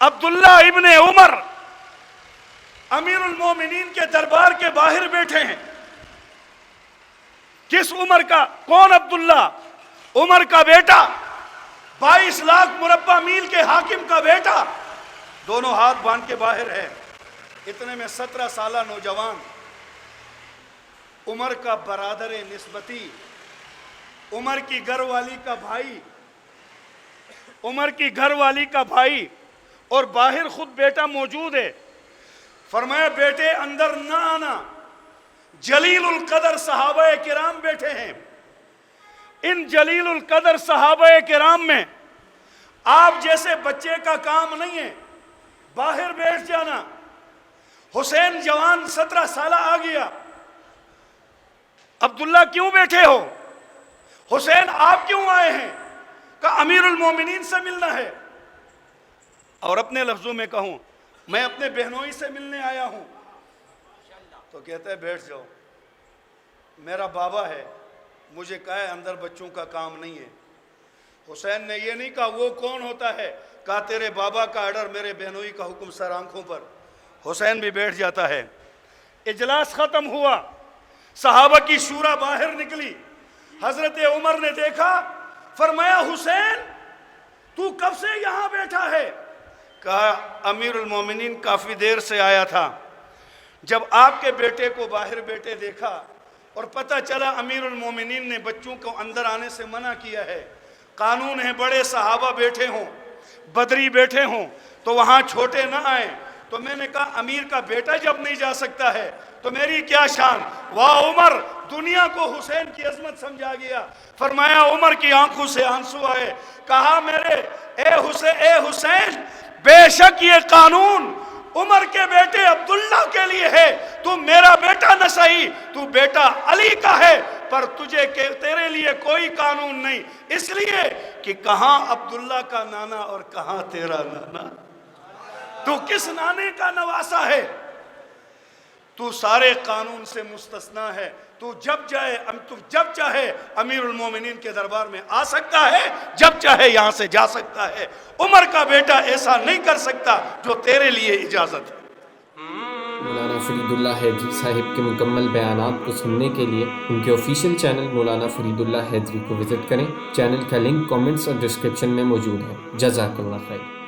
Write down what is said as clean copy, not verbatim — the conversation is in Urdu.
عبداللہ ابن عمر امیر المومنین کے دربار کے باہر بیٹھے ہیں. کس عمر کا؟ کون عبداللہ؟ عمر کا بیٹا، 22 لاکھ مربع میل کے حاکم کا بیٹا، دونوں ہاتھ باندھ کے باہر ہے. اتنے میں 17 سالہ نوجوان، عمر کا برادر نسبتی، عمر کی گھر والی کا بھائی، عمر کی گھر والی کا بھائی، اور باہر خود بیٹا موجود ہے. فرمایا بیٹے اندر نہ آنا. جلیل القدر صحابہ کرام بیٹھے ہیں. ان جلیل القدر صحابہ کرام میں آپ جیسے بچے کا کام نہیں ہے باہر بیٹھ جانا. حسین جوان 17 سالہ آ گیا. عبداللہ کیوں بیٹھے ہو؟ حسین آپ کیوں آئے ہیں؟ کہا امیر المومنین سے ملنا ہے. اور اپنے لفظوں میں کہوں، میں اپنے بہنوئی سے ملنے آیا ہوں. تو کہتا ہے بیٹھ جاؤ، میرا بابا ہے، مجھے کہا ہے اندر بچوں کا کام نہیں ہے. حسین نے یہ نہیں کہا وہ کون ہوتا ہے، کہا تیرے بابا کا آرڈر، میرے بہنوئی کا حکم سر آنکھوں پر. حسین بھی بیٹھ جاتا ہے. اجلاس ختم ہوا، صحابہ کی شورا باہر نکلی. حضرت عمر نے دیکھا، فرمایا حسین تو کب سے یہاں بیٹھا ہے؟ کہا امیر المومنین کافی دیر سے آیا تھا. جب آپ کے بیٹے کو باہر بیٹے دیکھا اور پتہ چلا امیر المومنین نے بچوں کو اندر آنے سے منع کیا ہے، قانون ہے بڑے صحابہ بیٹھے ہوں، بدری بیٹھے ہوں تو وہاں چھوٹے نہ آئیں. تو میں نے کہا امیر کا بیٹا جب نہیں جا سکتا ہے تو میری کیا شان. واہ عمر، دنیا کو حسین کی عظمت سمجھا گیا. فرمایا عمر کی آنکھوں سے آنسو آئے. کہا اے حسین بے شک یہ قانون عمر کے بیٹے عبداللہ کے لیے ہے. تو میرا بیٹا نہ صحیح، تو بیٹا علی کا ہے، پر تیرے لیے کوئی قانون نہیں. اس لیے کہ کہاں عبداللہ کا نانا اور کہاں تیرا نانا. تو کس نانے کا نواسا ہے؟ تو سارے قانون سے مستثنا ہے. تو جب چاہے امیر المومنین کے دربار میں آ سکتا ہے، جب چاہے یہاں سے جا سکتا ہے. عمر کا بیٹا ایسا نہیں کر سکتا جو تیرے لیے اجازت ہے. مولانا فرید اللہ حیدری صاحب کے مکمل بیانات کو سننے کے لیے ان کے آفیشیل چینل مولانا فرید اللہ حیدری کو وزٹ کریں. چینل کا لنک کامنٹس اور ڈسکرپشن میں موجود ہے. جزاک اللہ خیر.